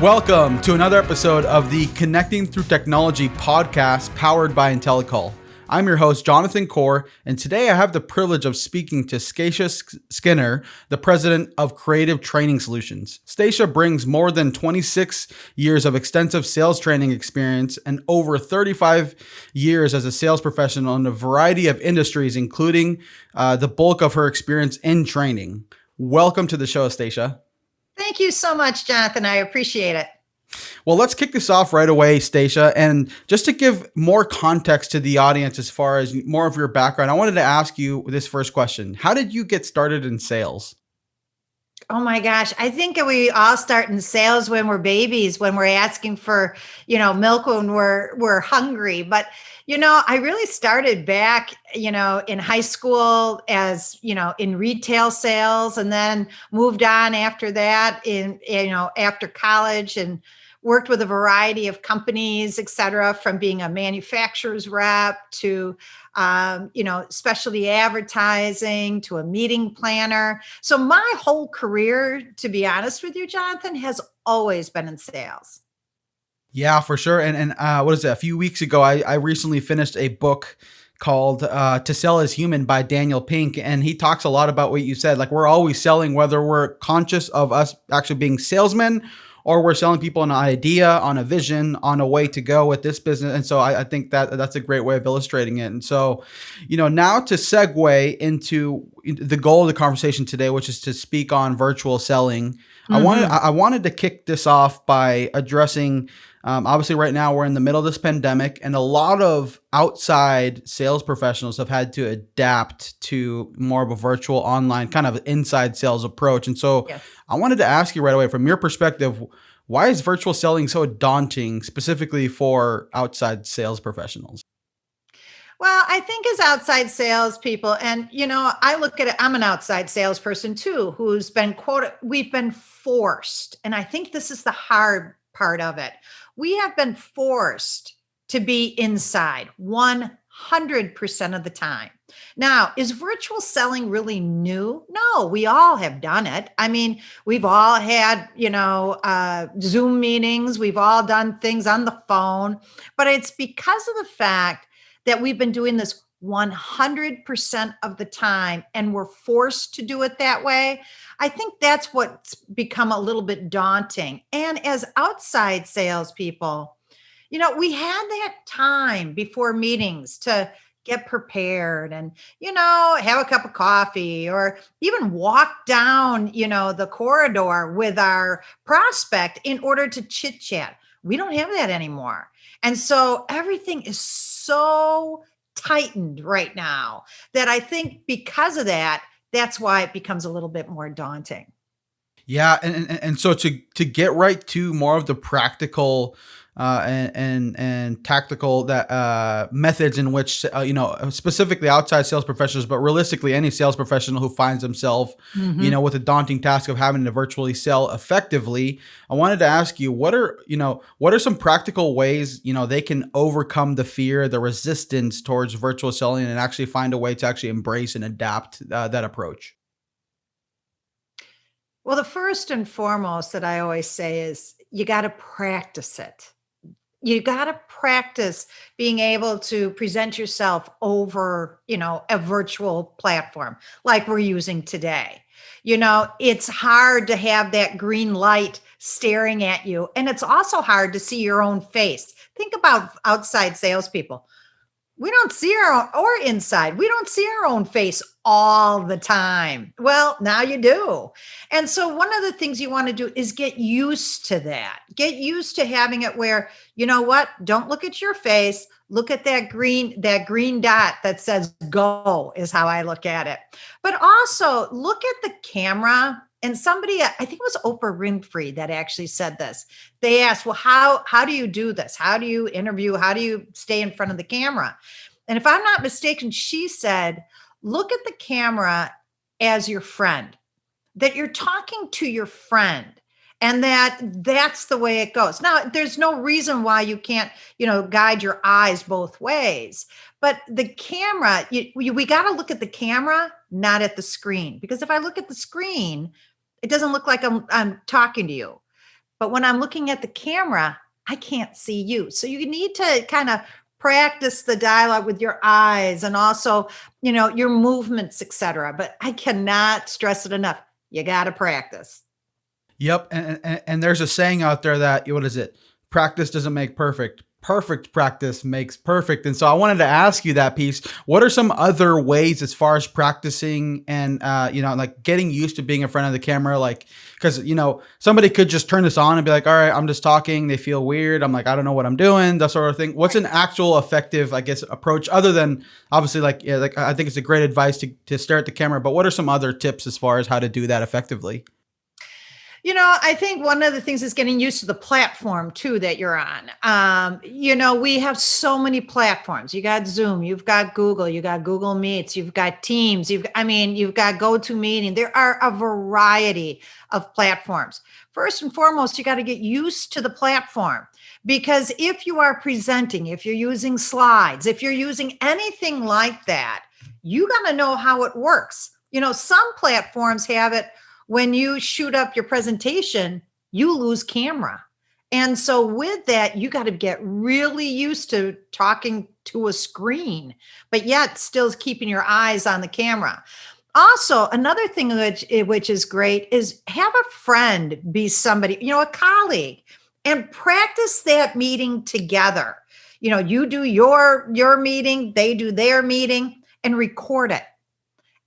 Welcome to another episode of the Connecting Through Technology podcast powered by Intellacall. I'm your host, Jonathan Core, and today I have the privilege of speaking to Stacia Skinner, the president of Creative Training Solutions. Stacia brings more than 26 years of extensive sales training experience and over 35 years as a sales professional in a variety of industries, including the bulk of her experience in training. Welcome to the show, Stacia. Thank you so much, Jonathan. I appreciate it. Well, let's kick this off right away, Stacia. And just to give more context to the audience as far as more of your background, I wanted to ask you this first question. How did you get started in sales? Oh my gosh. I think we all start in sales when we're babies, when we're asking for, milk when we're hungry. But, I really started back, in high school as, in retail sales, and then moved on after that after college, and worked with a variety of companies, et cetera, from being a manufacturer's rep to specialty advertising to a meeting planner. So my whole career, to be honest with you, Jonathan, has always been in sales. Yeah, for sure. And what is it? A few weeks ago, I recently finished a book called To Sell is Human by Daniel Pink. And he talks a lot about what you said. Like, we're always selling, whether we're conscious of us actually being salesmen or we're selling people an idea, on a vision, on a way to go with this business. And so I think that's a great way of illustrating it. And so, now to segue into the goal of the conversation today, which is to speak on virtual selling. Mm-hmm. I wanted to kick this off by addressing, obviously right now we're in the middle of this pandemic, and a lot of outside sales professionals have had to adapt to more of a virtual online kind of inside sales approach. And so Yes. I wanted to ask you right away, from your perspective, why is virtual selling so daunting specifically for outside sales professionals? Well, I think as outside salespeople, and I look at it, I'm an outside salesperson too, who's been quoted, we've been forced. And I think this is the hard part of it. We have been forced to be inside 100% of the time. Now, is virtual selling really new? No, we all have done it. I mean, we've all had, Zoom meetings. We've all done things on the phone, but it's because of the fact that we've been doing this 100% of the time and we're forced to do it that way. I think that's what's become a little bit daunting. And as outside salespeople, we had that time before meetings to get prepared and, have a cup of coffee or even walk down, the corridor with our prospect in order to chit chat. We don't have that anymore. And so everything is so tightened right now that I think because of that, that's why it becomes a little bit more daunting. Yeah, and so to get right to more of the practical and tactical methods in which specifically outside sales professionals, but realistically any sales professional who finds themselves Mhm. with a daunting task of having to virtually sell effectively, I wanted to ask you, what are some practical ways they can overcome the fear, the resistance towards virtual selling, and actually find a way to actually embrace and adapt that approach? Well, the first and foremost that I always say is you got to practice it. You got to practice being able to present yourself over, a virtual platform like we're using today. It's hard to have that green light staring at you. And it's also hard to see your own face. Think about outside salespeople. We don't see our own, or inside, we don't see our own face all the time. Well, now you do. And so one of the things you want to do is get used to that. Get used to having it where, don't look at your face, look at that green dot that says go is how I look at it. But also look at the camera. And somebody, I think it was Oprah Winfrey that actually said this. They asked, well, how do you do this? How do you interview? How do you stay in front of the camera? And if I'm not mistaken, she said, look at the camera as your friend, that you're talking to your friend and that's the way it goes. Now, there's no reason why you can't, guide your eyes both ways. But the camera, we got to look at the camera, not at the screen. Because if I look at the screen, it doesn't look like I'm talking to you. But when I'm looking at the camera, I can't see you. So you need to kind of practice the dialogue with your eyes and also, your movements, etc. But I cannot stress it enough. You got to practice. Yep, and there's a saying out there that what is it? Practice doesn't make perfect. Perfect practice makes perfect. And so I wanted to ask you that piece. What are some other ways as far as practicing and like getting used to being in front of the camera? Like, because somebody could just turn this on and be like, all right, I'm just talking. They feel weird. I'm like, I don't know what I'm doing. That sort of thing. What's an actual effective, I guess, approach other than obviously like I think it's a great advice to stare at the camera. But what are some other tips as far as how to do that effectively? I think one of the things is getting used to the platform too that you're on. We have so many platforms. You got Zoom, you've got Google, you got Google Meets, you've got Teams, you've got GoToMeeting. There are a variety of platforms. First and foremost, you got to get used to the platform, because if you are presenting, if you're using slides, if you're using anything like that, you got to know how it works. Some platforms have it when you shoot up your presentation, you lose camera. And so with that, you got to get really used to talking to a screen, but yet still keeping your eyes on the camera. Also, another thing which is great is have a friend be somebody, a colleague, and practice that meeting together. You do your meeting, they do their meeting, and record it.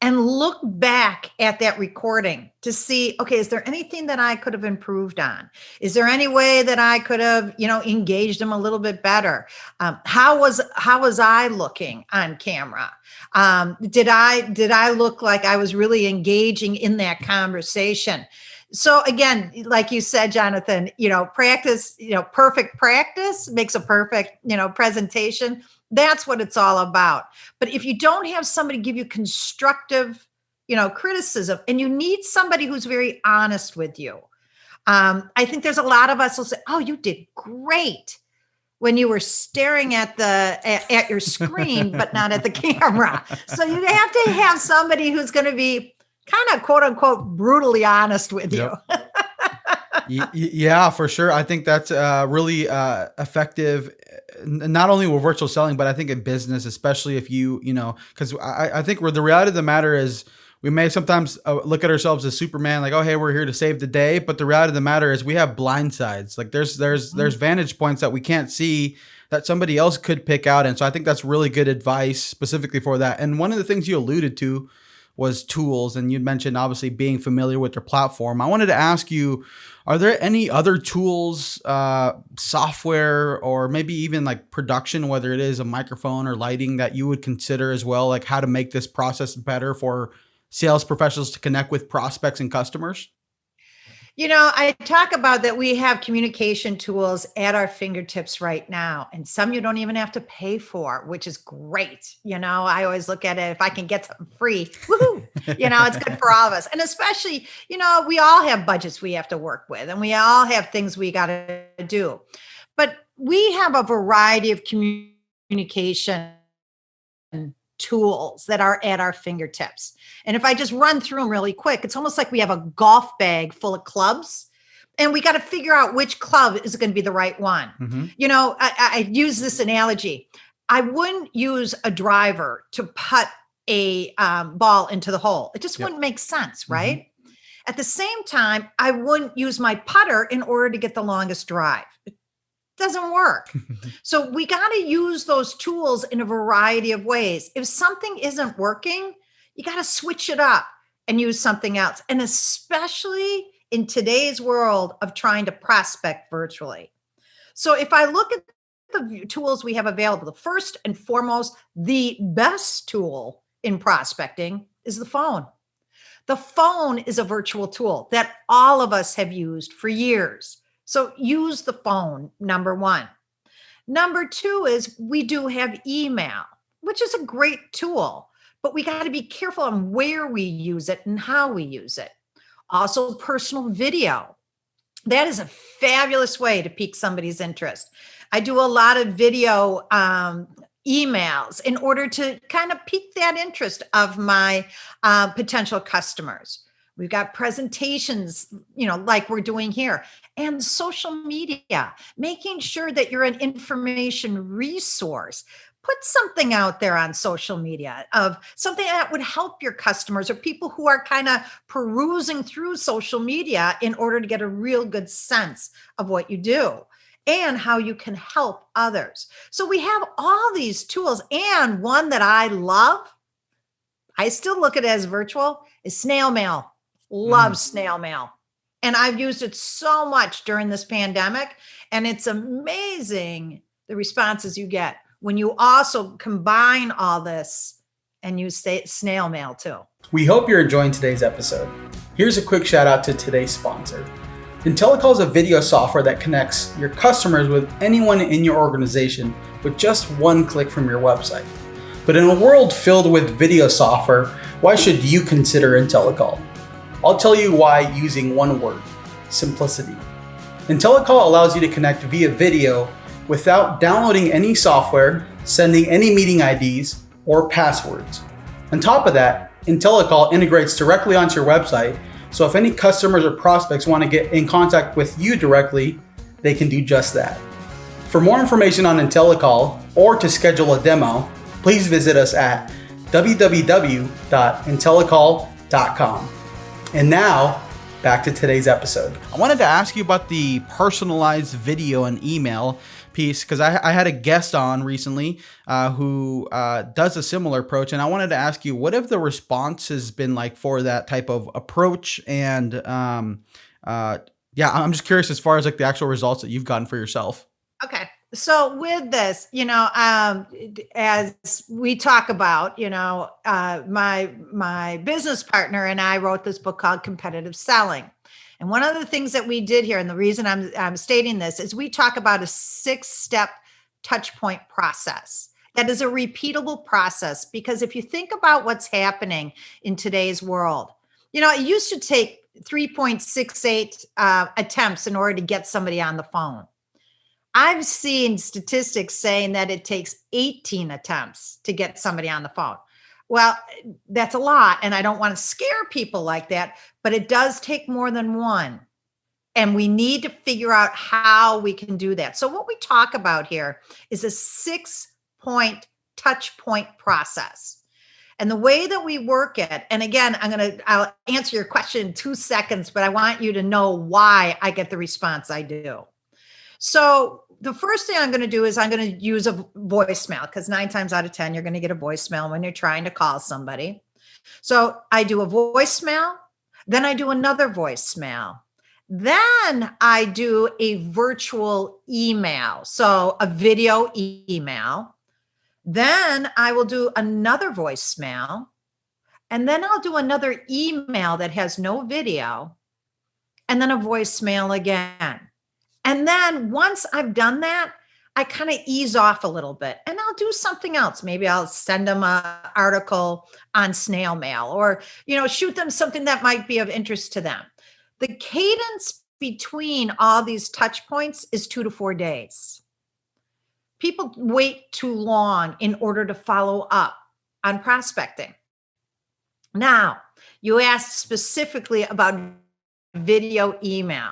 And look back at that recording to see, okay, is there anything that I could have improved on? Is there any way that I could have, engaged them a little bit better? How was I looking on camera? Did I look like I was really engaging in that conversation? So again, like you said, Jonathan, practice, perfect practice makes a perfect, presentation. That's what it's all about. But if you don't have somebody give you constructive, criticism, and you need somebody who's very honest with you. I think there's a lot of us will say, "Oh, you did great," when you were staring at your screen, but not at the camera. So you have to have somebody who's going to be kind of quote unquote brutally honest with you. Yeah, for sure. I think that's really effective, not only with virtual selling, but I think in business, especially if because I think where the reality of the matter is we may sometimes look at ourselves as Superman, like, oh, hey, we're here to save the day. But the reality of the matter is we have blind sides. Like there's vantage points that we can't see that somebody else could pick out. And so I think that's really good advice specifically for that. And one of the things you alluded to was tools. And you mentioned obviously being familiar with their platform. I wanted to ask you, are there any other tools, software, or maybe even like production, whether it is a microphone or lighting, that you would consider as well, like how to make this process better for sales professionals to connect with prospects and customers? I talk about that we have communication tools at our fingertips right now, and some you don't even have to pay for, which is great. I always look at it, if I can get something free, woohoo, it's good for all of us. And especially, we all have budgets we have to work with, and we all have things we got to do. But we have a variety of communication tools that are at our fingertips. And if I just run through them really quick, it's almost like we have a golf bag full of clubs, and we got to figure out which club is going to be the right one. Mm-hmm. I use this analogy. I wouldn't use a driver to putt a ball into the hole. It just wouldn't make sense, right? Mm-hmm. At the same time, I wouldn't use my putter in order to get the longest drive. Doesn't work. So we got to use those tools in a variety of ways. If something isn't working, you got to switch it up and use something else. And especially in today's world of trying to prospect virtually. So if I look at the tools we have available, the first and foremost, the best tool in prospecting is the phone. The phone is a virtual tool that all of us have used for years. So use the phone, number one. Number two is we do have email, which is a great tool, but we got to be careful on where we use it and how we use it. Also, personal video. That is a fabulous way to pique somebody's interest. I do a lot of video emails in order to kind of pique that interest of my potential customers. We've got presentations, like we're doing here, and social media, making sure that you're an information resource. Put something out there on social media of something that would help your customers or people who are kind of perusing through social media in order to get a real good sense of what you do and how you can help others. So we have all these tools, and one that I love, I still look at it as virtual, is snail mail. Love snail mail. And I've used it so much during this pandemic. And it's amazing the responses you get when you also combine all this and use snail mail too. We hope you're enjoying today's episode. Here's a quick shout out to today's sponsor. Intellacall is a video software that connects your customers with anyone in your organization with just one click from your website. But in a world filled with video software, why should you consider Intellacall? I'll tell you why using one word: simplicity. Intellacall allows you to connect via video without downloading any software, sending any meeting IDs, or passwords. On top of that, Intellacall integrates directly onto your website, so if any customers or prospects want to get in contact with you directly, they can do just that. For more information on Intellacall or to schedule a demo, please visit us at www.intellacall.com. And now, back to today's episode. I wanted to ask you about the personalized video and email piece, because I had a guest on recently who does a similar approach. And I wanted to ask you, what have the response has been like for that type of approach? And I'm just curious as far as like the actual results that you've gotten for yourself. Okay. So with this, as we talk about, my business partner and I wrote this book called Competitive Selling. And one of the things that we did here, and the reason I'm stating this, is we talk about a 6-step touchpoint process. That is a repeatable process, because if you think about what's happening in today's world, it used to take 3.68 attempts in order to get somebody on the phone. I've seen statistics saying that it takes 18 attempts to get somebody on the phone. Well, that's a lot, and I don't want to scare people like that, but it does take more than one. And we need to figure out how we can do that. So what we talk about here is a 6-point touch point process. And the way that we work it, and again, I'll answer your question in 2 seconds, but I want you to know why I get the response I do. So the first thing I'm going to do is I'm going to use a voicemail, because 9 times out of 10, you're going to get a voicemail when you're trying to call somebody. So I do a voicemail, then I do another voicemail. Then I do a virtual email, so a video email. Then I will do another voicemail, and then I'll do another email that has no video, and then a voicemail again. And then once I've done that, I kind of ease off a little bit, and I'll do something else. Maybe I'll send them an article on snail mail, or, shoot them something that might be of interest to them. The cadence between all these touch points is 2 to 4 days. People wait too long in order to follow up on prospecting. Now, you asked specifically about video email.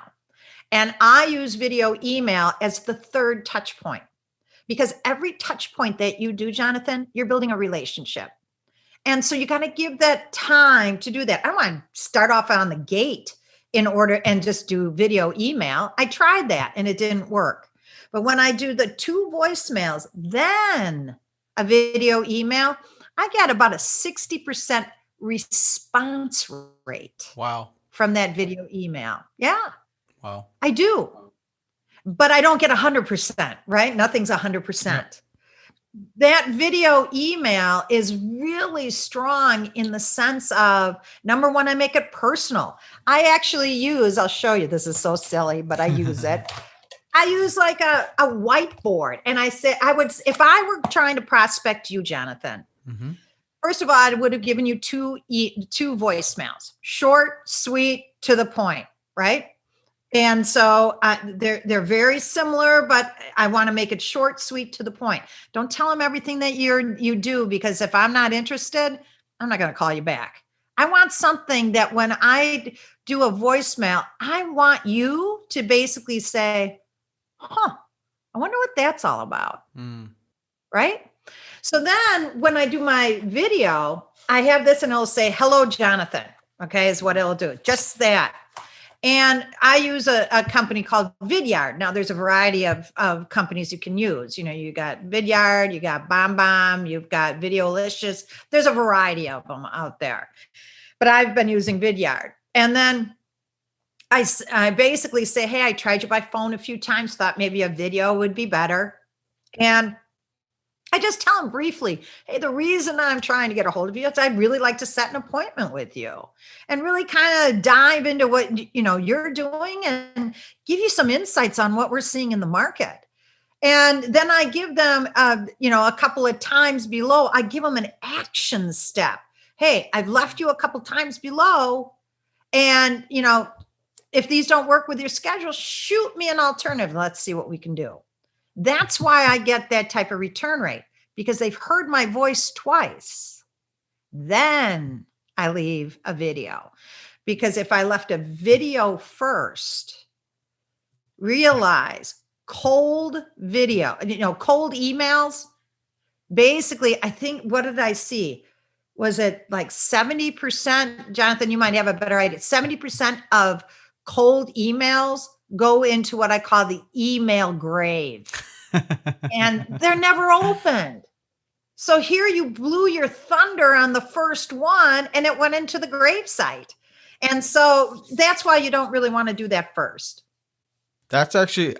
And I use video email as the 3rd touch point, because every touch point that you do, Jonathan, you're building a relationship. And so you got to give that time to do that. I don't want to start off on the gate in order and just do video email. I tried that and it didn't work. But when I do the 2 voicemails, then a video email, I get about a 60% response rate. Wow. From that video email. Yeah. Wow. I do. But I don't get 100%, right? Nothing's 100%. Yeah. That video email is really strong in the sense of, number one, I make it personal. I actually use, I'll show you, this is so silly, but I use it. I use like a whiteboard. And I say, if I were trying to prospect you, Jonathan, first of all, I would have given you two voicemails, short, sweet, to the point, right? And so they're very similar, but I want to make it short, sweet, to the point. Don't tell them everything that you do, because if I'm not interested, I'm not going to call you back. I want something that when I do a voicemail, I want you to basically say, huh, I wonder what that's all about. Right? So then when I do my video, I have this and it'll say, hello, Jonathan. Okay, is what it'll do. Just that. And I use a company called Vidyard. Now there's a variety of companies you can use. You got Vidyard, you got BombBomb, you've got Videolicious. There's a variety of them out there. But I've been using Vidyard. And then I basically say, hey, I tried you by phone a few times, thought maybe a video would be better. And I just tell them briefly, hey, the reason I'm trying to get a hold of you is I'd really like to set an appointment with you and really kind of dive into what you're doing and give you some insights on what we're seeing in the market. And then I give them, a couple of times below, I give them an action step. Hey, I've left you a couple times below. And, if these don't work with your schedule, shoot me an alternative. Let's see what we can do. That's why I get that type of return rate, because they've heard my voice twice. Then I leave a video, because if I left a video first, realize cold video, cold emails, basically, I think, what did I see? Was it like 70%? Jonathan, you might have a better idea. 70% of cold emails go into what I call the email grave. And they're never opened. So here you blew your thunder on the first one and it went into the gravesite. And so that's why you don't really want to do that first. That's actually,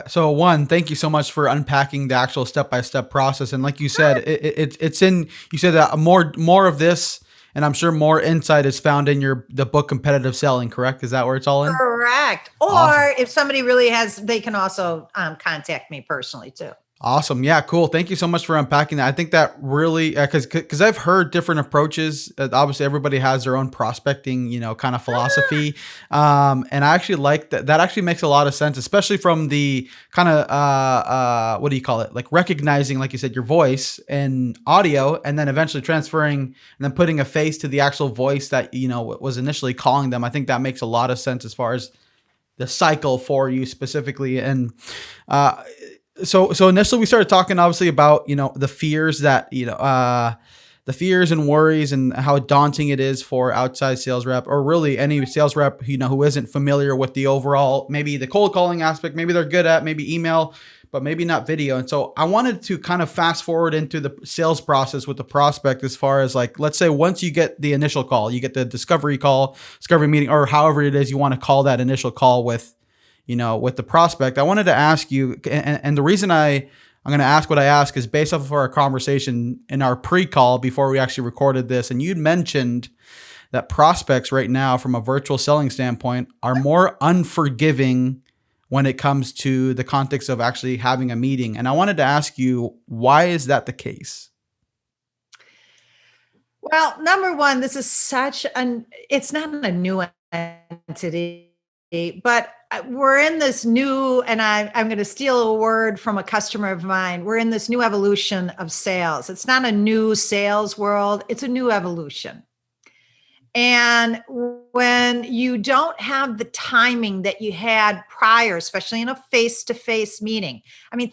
so one, thank you so much for unpacking the actual step-by-step process. And like you said, it's in, you said that more of this, and I'm sure more insight is found in the book Competitive Selling, correct? Is that where it's all in? Correct. Or awesome. If somebody really has, they can also contact me personally too. Awesome. Yeah, cool. Thank you so much for unpacking that. I think that really, because I've heard different approaches. Obviously, everybody has their own prospecting, kind of philosophy. And I actually like that. That actually makes a lot of sense, especially from the kind of, what do you call it? Like recognizing, like you said, your voice and audio, and then eventually transferring and then putting a face to the actual voice that, was initially calling them. I think that makes a lot of sense as far as the cycle for you specifically. And, So initially we started talking obviously about, the fears that, the fears and worries and how daunting it is for outside sales rep, or really any sales rep, who isn't familiar with the overall, maybe the cold calling aspect, maybe they're good at maybe email, but maybe not video. And so I wanted to kind of fast forward into the sales process with the prospect, as far as like, let's say once you get the initial call, you get the discovery meeting, or however it is you want to call that initial call with the prospect. I wanted to ask you, and the reason I'm going to ask what I ask is based off of our conversation in our pre-call before we actually recorded this. And you'd mentioned that prospects right now, from a virtual selling standpoint, are more unforgiving when it comes to the context of actually having a meeting. And I wanted to ask you, why is that the case? Well, number one, this is it's not a new entity, but we're in this new, and I'm going to steal a word from a customer of mine. We're in this new evolution of sales. It's not a new sales world. It's a new evolution. And when you don't have the timing that you had prior, especially in a face-to-face meeting,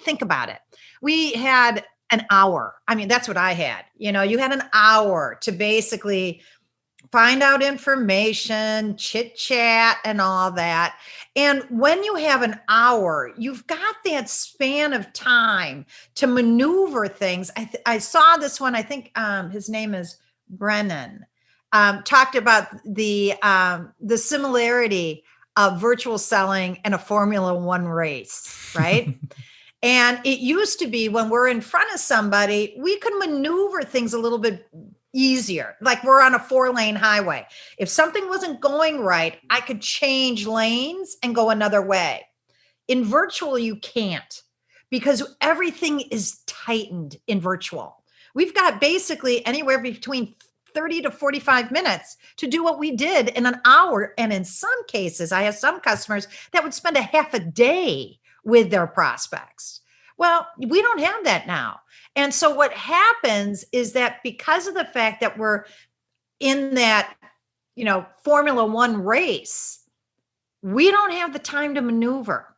think about it. We had an hour. That's what I had. You had an hour to basically find out information, chit chat, and all that. And when you have an hour, you've got that span of time to maneuver things. I saw this one, I think his name is Brennan, talked about the similarity of virtual selling and a Formula One race, right? And it used to be when we're in front of somebody, we could maneuver things a little bit easier. Like we're on a 4-lane highway. If something wasn't going right, I could change lanes and go another way. In virtual, you can't, because everything is tightened in virtual. We've got basically anywhere between 30 to 45 minutes to do what we did in an hour. And in some cases, I have some customers that would spend a half a day with their prospects. Well, we don't have that now. And so what happens is that because of the fact that we're in that Formula One race, we don't have the time to maneuver.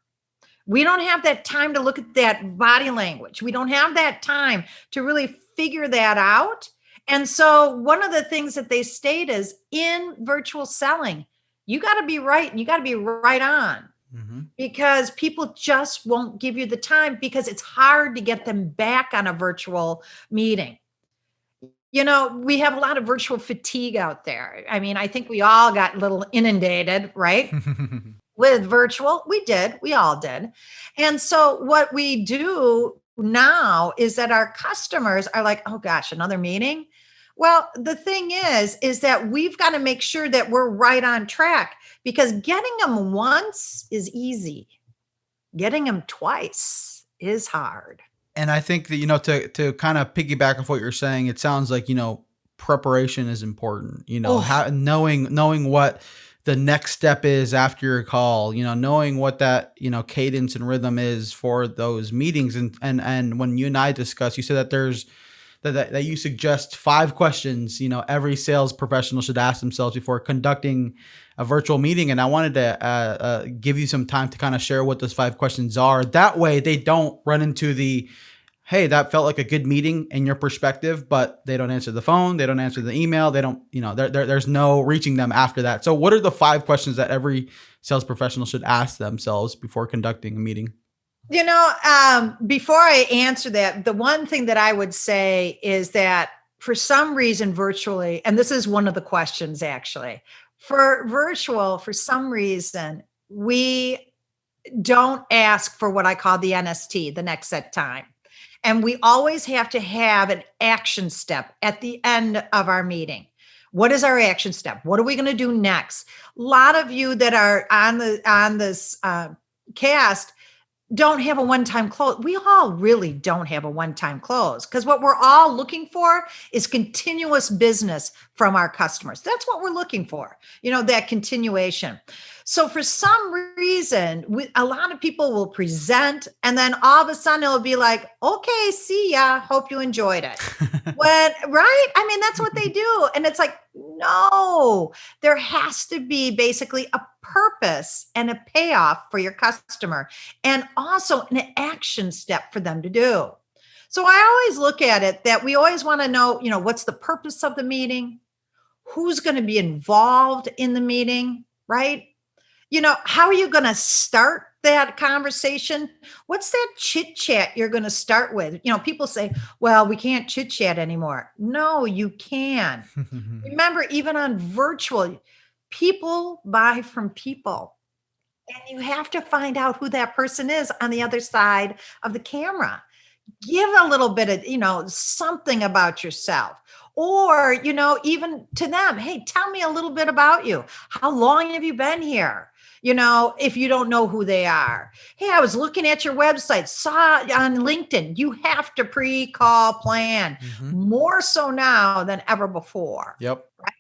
We don't have that time to look at that body language. We don't have that time to really figure that out. And so one of the things that they state is in virtual selling, you got to be right and you got to be right on, because people just won't give you the time because it's hard to get them back on a virtual meeting. We have a lot of virtual fatigue out there. I mean, I think we all got a little inundated, right? With virtual. We all did. And so what we do now is that our customers are like, oh gosh, another meeting. Well, the thing is that we've got to make sure that we're right on track, because getting them once is easy. Getting them twice is hard. And I think that, to kind of piggyback off what you're saying, it sounds like, preparation is important, knowing what the next step is after your call, knowing what that, cadence and rhythm is for those meetings. And when you and I discussed, you said that there's that you suggest 5 questions, every sales professional should ask themselves before conducting a virtual meeting. And I wanted to give you some time to kind of share what those 5 questions are. That way they don't run into hey, that felt like a good meeting in your perspective, but they don't answer the phone, they don't answer the email, they don't, there's no reaching them after that. So what are the 5 questions that every sales professional should ask themselves before conducting a meeting? Before I answer that, the one thing that I would say is that for some reason virtually, and this is one of the questions actually, for virtual, for some reason, we don't ask for what I call the NST, the next set time. And we always have to have an action step at the end of our meeting. What is our action step? What are we going to do next? A lot of you that are on this cast don't have a one-time close. We all really don't have a one-time close, because what we're all looking for is continuous business from our customers. That's what we're looking for, that continuation. So for some reason, a lot of people will present and then all of a sudden it'll be like, okay, see ya. Hope you enjoyed it. Right? I mean, that's what they do. And it's like, no, there has to be basically a purpose and a payoff for your customer, and also an action step for them to do. So I always look at it that we always want to know, what's the purpose of the meeting? Who's going to be involved in the meeting, right? How are you going to start that conversation? What's that chit chat you're going to start with? People say, well, we can't chit chat anymore. No, you can. Remember, even on virtual, people buy from people, and you have to find out who that person is on the other side of the camera. Give a little bit of, something about yourself. Or, even to them, hey, tell me a little bit about you. How long have you been here? If you don't know who they are. Hey, I was looking at your website, saw on LinkedIn. You have to pre-call plan more so now than ever before. Yep. Right?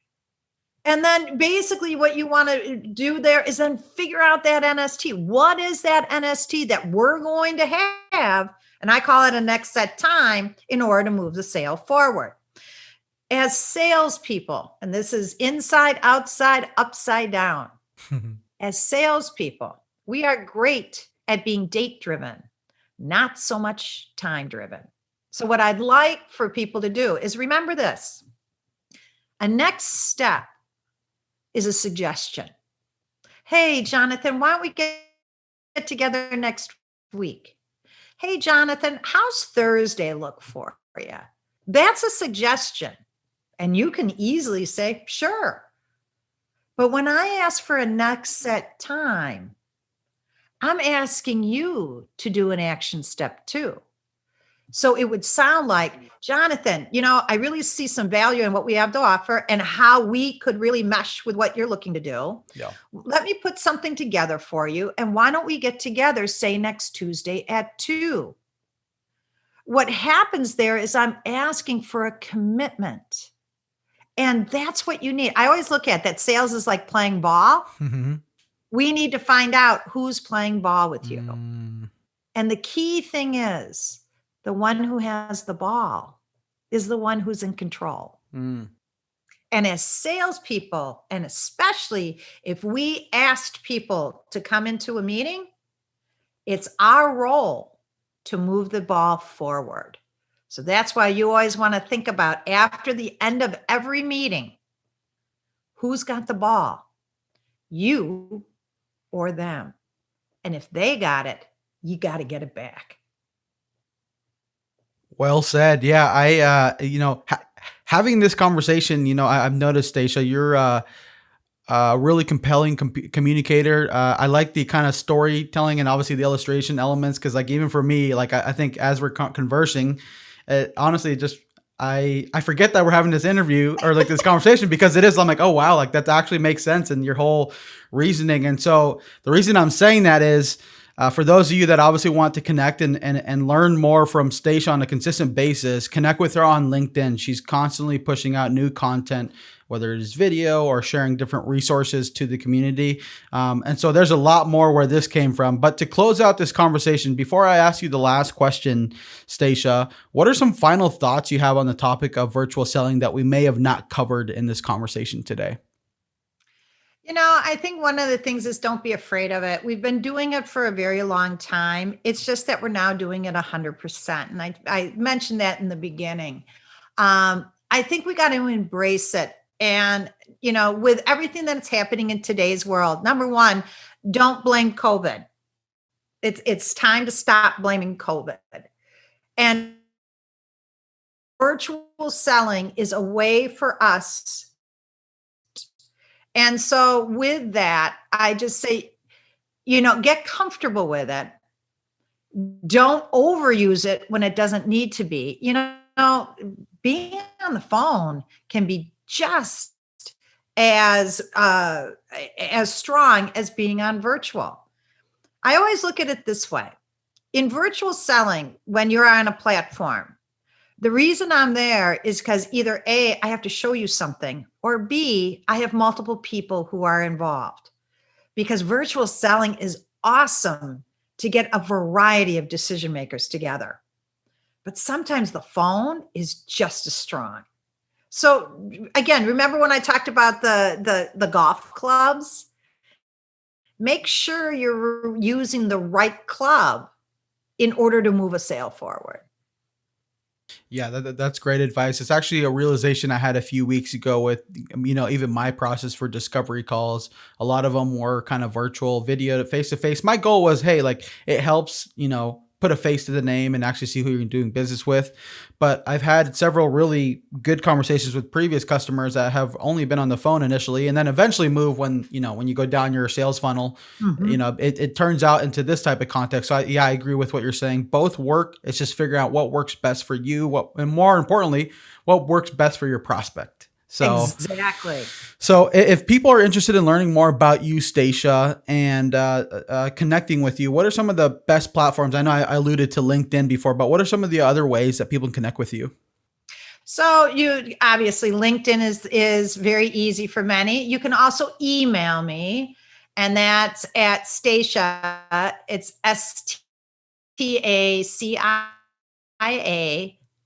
And then basically what you want to do there is then figure out that NST. What is that NST that we're going to have? And I call it a next set time in order to move the sale forward. As salespeople, and this is inside, outside, upside down. As salespeople, we are great at being date driven, not so much time driven. So what I'd like for people to do is remember this. A next step is a suggestion. Hey, Jonathan, why don't we get together next week? Hey, Jonathan, how's Thursday look for you? That's a suggestion. And you can easily say, sure. But when I ask for a next set time, I'm asking you to do an action step too. So it would sound like, Jonathan, I really see some value in what we have to offer and how we could really mesh with what you're looking to do. Yeah. Let me put something together for you. And why don't we get together, say next Tuesday at 2? What happens there is I'm asking for a commitment. And that's what you need. I always look at that sales is like playing ball. We need to find out who's playing ball with you. And the key thing is the one who has the ball is the one who's in control. And as salespeople, and especially if we asked people to come into a meeting, it's our role to move the ball forward. So that's why you always want to think about, after the end of every meeting, who's got the ball? You or them. And if they got it, you got to get it back. Well said. Yeah, having this conversation, I've noticed, Stacia, you're a really compelling communicator. I like the kind of storytelling and obviously the illustration elements, because like even for me, like I think as we're conversing, honestly, just I forget that we're having this interview or like this conversation, because it is. I'm like, oh wow, like that actually makes sense in your whole reasoning. And so the reason I'm saying that is, for those of you that obviously want to connect and learn more from Stacia on a consistent basis, connect with her on LinkedIn. She's constantly pushing out new content, whether it is video or sharing different resources to the community. And so there's a lot more where this came from. But to close out this conversation, before I ask you the last question, Stacia, what are some final thoughts you have on the topic of virtual selling that we may have not covered in this conversation today? I think one of the things is, don't be afraid of it. We've been doing it for a very long time. It's just that we're now doing it 100%. And I mentioned that in the beginning. I think we got to embrace it. And, with everything that's happening in today's world, number one, don't blame COVID. It's time to stop blaming COVID. And virtual selling is a way for us. And so with that, I just say, get comfortable with it. Don't overuse it when it doesn't need to be. Being on the phone can be just as strong as being on virtual. I always look at it this way. In virtual selling, when you're on a platform, the reason I'm there is because either A, I have to show you something, or B, I have multiple people who are involved. Because virtual selling is awesome to get a variety of decision makers together. But sometimes the phone is just as strong. So again, remember when I talked about the golf clubs? Make sure you're using the right club in order to move a sale forward. Yeah, that's great advice. It's actually a realization I had a few weeks ago with, even my process for discovery calls. A lot of them were kind of virtual, video, face to face. My goal was, hey, like it helps, put a face to the name and actually see who you're doing business with. But I've had several really good conversations with previous customers that have only been on the phone initially, and then eventually move when you go down your sales funnel, it turns out into this type of context. So I agree with what you're saying. Both work. It's just figuring out what works best for you, and more importantly, what works best for your prospect. So exactly. So if people are interested in learning more about you, Stacia, and connecting with you, what are some of the best platforms? I know I alluded to LinkedIn before, but what are some of the other ways that people can connect with you? So you obviously, LinkedIn is very easy for many. You can also email me, and that's at Stacia. It's Stacia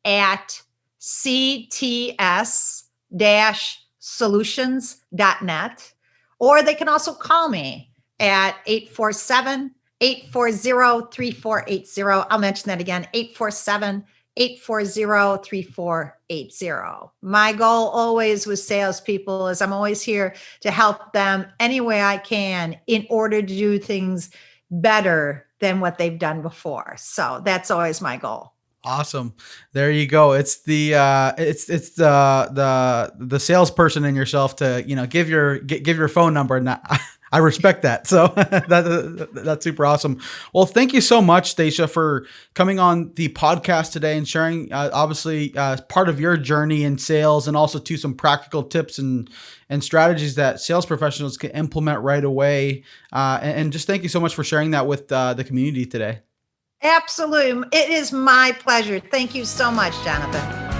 at cts-solutions.net, or they can also call me at 847-840-3480. I'll mention that again, 847-840-3480. My goal always with salespeople is I'm always here to help them any way I can in order to do things better than what they've done before. So that's always my goal. Awesome. There you go. It's the salesperson in yourself to, give your phone number. And I respect that. So that's super awesome. Well, thank you so much, Stacia, for coming on the podcast today and sharing, obviously, part of your journey in sales, and also to some practical tips and strategies that sales professionals can implement right away. And just thank you so much for sharing that with the community today. Absolutely. It is my pleasure. Thank you so much, Jonathan.